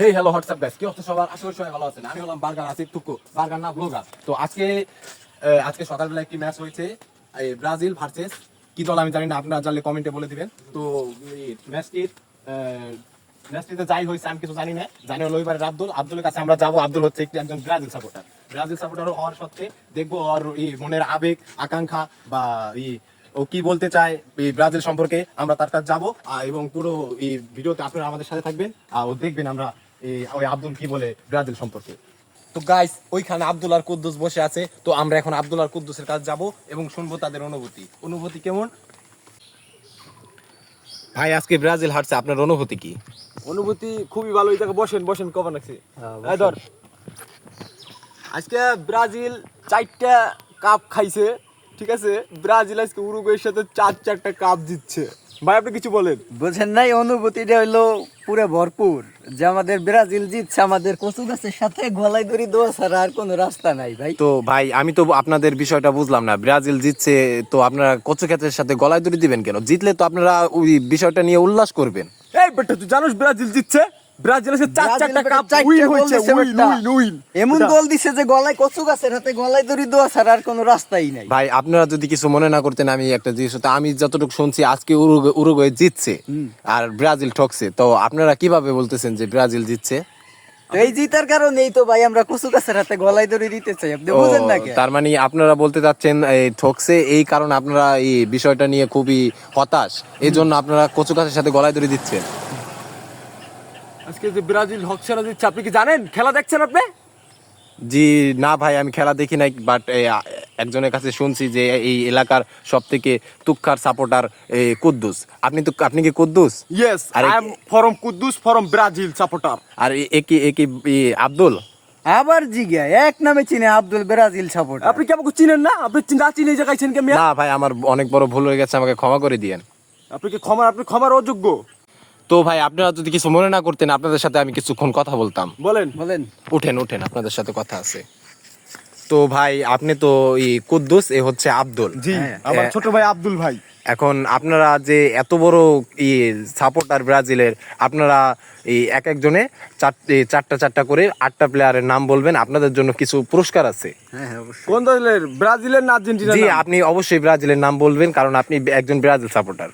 Hey hello WhatsApp guys, কি অবস্থা সবার? আশা করি সবাই ভালো আছেন। আমি হলাম বার্গার আসিফ টুকু, বার্গার না ব্লগার। তো আজকে সকালবেলা একটি ম্যাচ হয়েছে, এই ব্রাজিল ভার্সেস কি দল আমি জানি না, আপনারা জানলে কমেন্টে বলে দিবেন। তো এই ম্যাচটিতে যাই হয়েছে আমি কিছু জানি না, জানি হলো এবারে আব্দুলের কাছে আমরা যাবো। আব্দুল হচ্ছে একজন ব্রাজিল সাপোর্টার। ব্রাজিল সাপোর্টার হওয়ার সত্ত্বে দেখবো ওর মনের আবেগ আকাঙ্ক্ষা বা ও কি বলতে চায় এই ব্রাজিল সম্পর্কে, আমরা তার কাছে যাবো এবং পুরো এই ভিডিওতে আপনারা আমাদের সাথে থাকবেন আর ও দেখবেন আমরা ওই আব্দুল কি বলে ব্রাজিল সম্পর্কে। তো গাইস, ওইখানে আব্দুল আর কুদ্দুস বসে আছে। তো আমরা এখন আব্দুল আর কুদ্দুসের কাছে যাবো এবং শুনবো তাদের অনুভূতি কেমন। ভাই, আজকে ব্রাজিল হারছে, আপনার অনুভূতি কি? অনুভূতি খুবই ভালো। এই জায়গায় বসেন কখন রাখছি ধর। আজকে ব্রাজিল 4টা কাপ খাইছে, ঠিক আছে। ব্রাজিল আজকে উরুগুয়ের সাথে 4টা কাপ জিতছে। ভাই আপনি কিছু বলেন। বুঝেন নাই, অনুভূতিটা হইলো পুরো ভরপুর যে আমাদের ব্রাজিল জিতছে। আমাদের কচু গাছের সাথে গলায় দড়ি দেওয়া ছাড়া আর কোনো রাস্তা নাই ভাই। তো ভাই, আমি তো আপনাদের বিষয়টা বুঝলাম না। ব্রাজিল জিতছে, তো আপনারা কচু ক্ষেতের সাথে গলায় দড়ি দিবেন কেন? জিতলে তো আপনারা ওই বিষয়টা নিয়ে উল্লাস করবেন। এই বেটা, তুই জানিস ব্রাজিল জিতছে? ব্রাজিল আজকে 4টা কাপ উইন হয়েছে, উইন। এমন গোল দিছে যে গলায় কচু গাছের হাতে গলায় দড়ি দেওয়া ছাড়া আর কোনো রাস্তাই নাই। ভাই, আপনারা যদি কিছু মনে না করতেন, আমি একটা জিনিস, আমি যতটুকু শুনছি আজকে উরুগুয়ে জিতছে আর ব্রাজিল ঠকছে। তো আপনারা কিভাবে বলতেছেন যে ব্রাজিল জিতছে? এই জিতার কারণেই তো ভাই আমরা কচু গাছের হাতে গলায় দড়ি দিতে চাই। আপনি বুঝেন না কেন? তার মানে আপনারা বলতে চাচ্ছেন এই ঠকছে, এই কারণে আপনারা এই বিষয়টা নিয়ে খুবই হতাশ, এই জন্য আপনারা কচু গাছের সাথে গলায় দড়ি দিচ্ছেন। আজকে যে ব্রাজিল হচ্ছে না জিতছে, আপনি কি জানেন? খেলা দেখছেন আপনি? জি না ভাই, আমি খেলা দেখি নাই, বাট একজনের কাছে শুনছি যে এই এলাকার সব থেকে তুক্কার সাপোর্টার কুদ্দুস। আপনি কি Kuddus? Yes, I am from Kuddus, from Brazil supporter. আর একই আব্দুল। আবার জিগা এক নামে চিনে আব্দুল, ব্রাজিল সাপোর্ট। আপনি কি আমাকে চিনেন না? আপনি না চিনে এই জায়গায় কে? না ভাই, আমার অনেক বড় ভুল হয়ে গেছে, আমাকে ক্ষমা করে দিয়েন। আপনি ক্ষমার অযোগ্য। তো ভাই, আপনারা যদি কিছু মনে না করতেন, আপনাদের সাথে আমি কিছুক্ষণ কথা বলতাম। বলেন। উঠেন, আপনাদের সাথে কথা আছে। তো ভাই, আপনি তো কুদ্দুস, এ হচ্ছে আব্দুল। জি, আমার ছোট ভাই আব্দুল ভাই। এখন আপনারা যে এত বড় সাপোর্টার ব্রাজিলের, আপনারা এই একজনে চারটা করে 8টা প্লেয়ারের নাম বলবেন। আপনাদের জন্য কিছু পুরস্কার আছে। হ্যাঁ অবশ্যই। কোন দলের? ব্রাজিলের না আর্জেন্টিনার? জি, আপনি অবশ্যই ব্রাজিলের নাম বলবেন, কারণ আপনি একজন ব্রাজিল সাপোর্টার।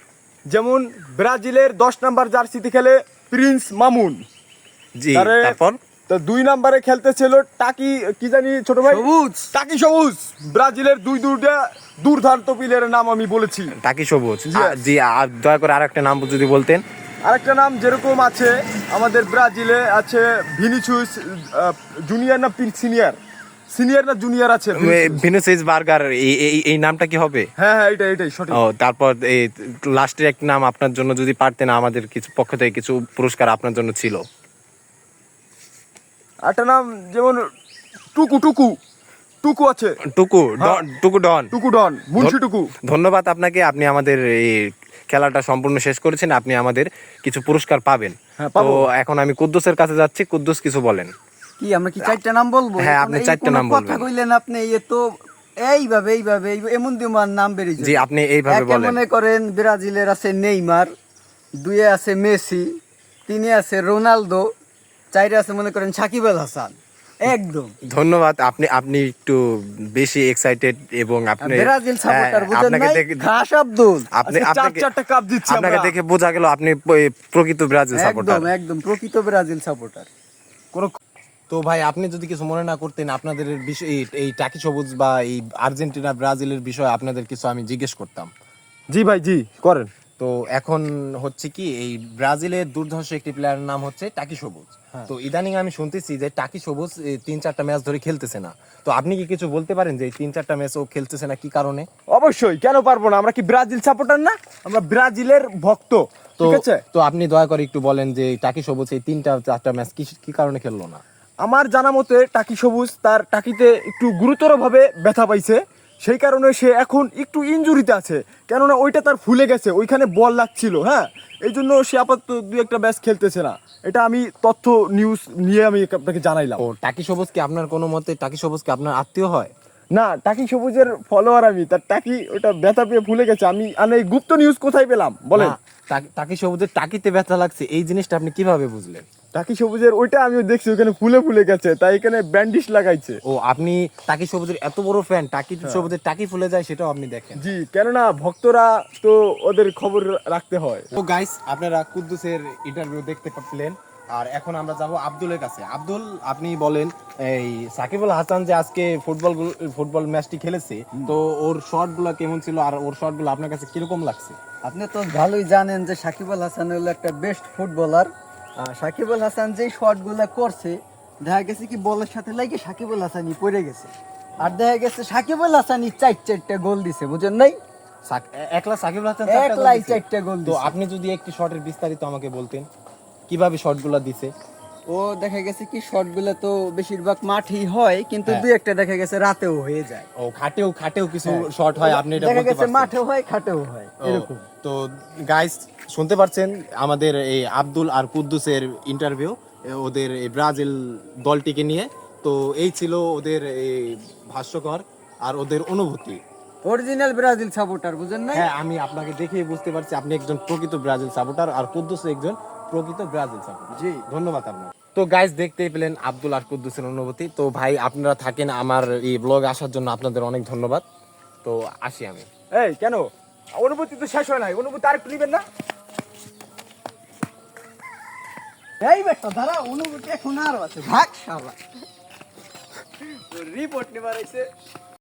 যেমন ব্রাজিলের 10 নাম্বার জার্সিতে খেলে প্রিন্স মামুন। জি, তারপর তো 2 নম্বরে খেলতেছিল টাকি, কি জানি ছোট ভাই, টাকি সবুজ। ব্রাজিলের দুইটা দুর্দান্ত প্লেয়ারের নাম আমি বলেছি। টাকি সবুজ। জি, আর দয়া করে আরেকটা নাম যদি বলতেন। আরেকটা নাম যেরকম আছে আমাদের ব্রাজিলে আছে ভিনিসিয়াস জুনিয়র না সিনিয়র না জুনিয়র আছে, ভিনিসিয়াস বার্গার। এই নামটা কি হবে? হ্যাঁ এটাই সঠিক। ও, তারপর এই লাস্টের একটা নাম আপনার জন্য যদি পারতেন, আমাদের কিছু পক্ষ থেকে কিছু পুরস্কার আপনার জন্য ছিল। একটা নাম যেমন টুকু আছে। টুকু ডন, মুন্সি টুকু। ধন্যবাদ আপনাকে, আপনি আমাদের এই খেলাটা সম্পূর্ণ শেষ করেছেন। আপনি আমাদের কিছু পুরস্কার পাবেন। তো এখন আমি কুদ্দুসের কাছে যাচ্ছি। কুদ্দুস, কিছু বলেন। কি আমরা কি 4টা নাম বলবো? হ্যাঁ, আপনি 4টা নাম বলবেন। কথা কইলেন আপনি, এ তো এইভাবে এমন দিমান নাম বেরিয়ে যায়। জি, আপনি এইভাবে বলেন। মনে করেন ব্রাজিলের আছে নেইমার, 2 আছে মেসি, 3 আছে রোনালদো, 4 আছে মনে করেন সাকিব আল হাসান। একদম ধন্যবাদ। আপনি একটু বেশি এক্সাইটেড এবং আপনি ব্রাজিল সাপোর্টার, বুঝেন আপনাকে নাই? দেখে খাস আব্দুল আপনি 4টা কাপ দিচ্ছি আমরা। আপনাকে দেখে বোঝা গেল আপনি প্রকৃত ব্রাজিল সাপোর্টার। একদম প্রকৃত ব্রাজিল সাপোর্টার। তো ভাই, আপনি যদি কিছু মনে না করতেন, আপনাদের বিষয় এই টাকি সবুজ বা এই আর্জেন্টিনা ব্রাজিলের বিষয়ে আপনাদের কিছু আমি জিজ্ঞেস করতাম। জি ভাই, জি করেন। তো এখন হচ্ছে কি, এই ব্রাজিলের দুর্ধর্ষ একটি প্লেয়ারের নাম হচ্ছে টাকি সবুজ। তো ইদানিং আমি শুনতেছি যে টাকি সবুজ 3-4টা ম্যাচ ধরে খেলতেছে না। তো আপনি কি কিছু বলতে পারেন যে 3-4টা ম্যাচ ও খেলতেছে না, কি কারণে? অবশ্যই, কেন পারবো না? আমরা কি ব্রাজিল সাপোর্টার না? আমরা ব্রাজিলের ভক্ত, ঠিক আছে। তো আপনি দয়া করে একটু বলেন যে টাকি সবুজ এই 3-4টা ম্যাচ কি কারণে খেললো না? আমার জানা মতে টাকি সবুজ তার টাকিতে একটু গুরুতর ভাবে ব্যথা পাইছে, সেই কারণে সে এখন একটু ইনজুরিতে আছে। কেননা ওইটা তার ফুলে গেছে, ওইখানে বল লাগছিল। হ্যাঁ, এই জন্য সে আপাতত 2-1টা ম্যাচ খেলতেছে না। এটা আমি তথ্য নিউজ নিয়ে আমি আপনাকে জানাইলাম। ও, টাকি সবুজ কি আপনার কোনো মতে টাকি সবুজ কি আপনার আত্মীয় হয়? না, টাকি সবুজের ফলোয়ার আমি। তার টাকি ওটা ব্যথা পেয়ে ফুলে গেছে। আমি এই গুপ্ত নিউজ কোথায় পেলাম বলেন? টাকি সবুজের টাকিতে ব্যথা লাগছে, এই জিনিসটা আপনি কিভাবে বুঝলেন? টাকি সবুজের ওইটা আমিও দেখছি, ওখানে ফুলে ফুলে গেছে, তাই এখানে ব্যান্ডিশ লাগাইছে। ও আপনি টাকি সবুজের এত বড় ফ্যান, টাকি সবুজের টাকি ফুলে যায় সেটাও আপনি দেখেন। জি, কেননা ভক্তরা তো ওদের খবর রাখতে হয়। তো গাইস, আপনারা কুদ্দুসের ইন্টারভিউ দেখতে পেলেন, আর এখন আমরা যাব আব্দুলের কাছে। আব্দুল, আপনি বলেন এই সাকিবুল হাসান যে আজকে ফুটবল ম্যাচটি খেলেছে, তো ওর শটগুলো কেমন ছিল আর ওর শটগুলো আপনার কাছে কিরকম লাগছে? আপনি তো ভালোই জানেন যে সাকিব আল হাসান হলো একটা বেস্ট ফুটবলার। সাকিব আল হাসান যেই শটগুলো করছে, দেখা গেছে কি বলের সাথে লাগে সাকিব আল হাসানই পড়ে গেছে, আর দেখা গেছে সাকিব আল হাসানই চারটা গোল দিছে, বুঝেন নাই? একলা সাকিবুল হাসান একলাই 4টা গোল তো দিছে। আপনি যদি একটি শটের বিস্তারিত আমাকে বলতেন কিভাবে শটগুলো দিছে? ও দেখা গেছে কি শটগুলো তো বেশিরভাগ মাঠেই হয়, কিন্তু হ্যাঁ। দুই একটা দেখা গেছে রাতেও হয়ে যায়। ও খাটেও কিছু হ্যাঁ। শট হয়, আপনি এটা দেখা বলতে গেছে পারছেন? মাঠেও হয়, খাটেও হয়, ও, এরকম। তো গাইস, শুনতে পারছেন আমাদের এই আব্দুল আর কুদ্দুসের ইন্টারভিউ ওদের এই ব্রাজিল দলটিকে নিয়ে। তো এই ছিল ওদের এই ভাষ্যকর আর ওদের অনুভূতি। অরিজিনাল ব্রাজিল সাপোর্টার, বুঝেন নাই? হ্যাঁ, আমি আপনাকে দেখেই বুঝতে পারছি আপনি একজন প্রকৃত ব্রাজিল সাপোর্টার আর কুদ্দুস একজন প্রকৃত ব্রাজিল সাপোর্টার। জি। ধন্যবাদ আপনার। তো গাইস, দেখতেই পেলেন আব্দুল আর কুদ্দুসের অনুভূতি। তো ভাই, আপনারা থাকেন, আমার এই ব্লগ আসার জন্য আপনাদের অনেক ধন্যবাদ। তো আসি আমি। এই কেন, অনুভূতি তো শেষ হয় নাই, অনুভূতি আর একটু নিবেন না? এই বেটা দাঁড়া, অনুভূতি এখন আরো আছে, ভাগ শালা। রিপোর্ট নিবার আইছে।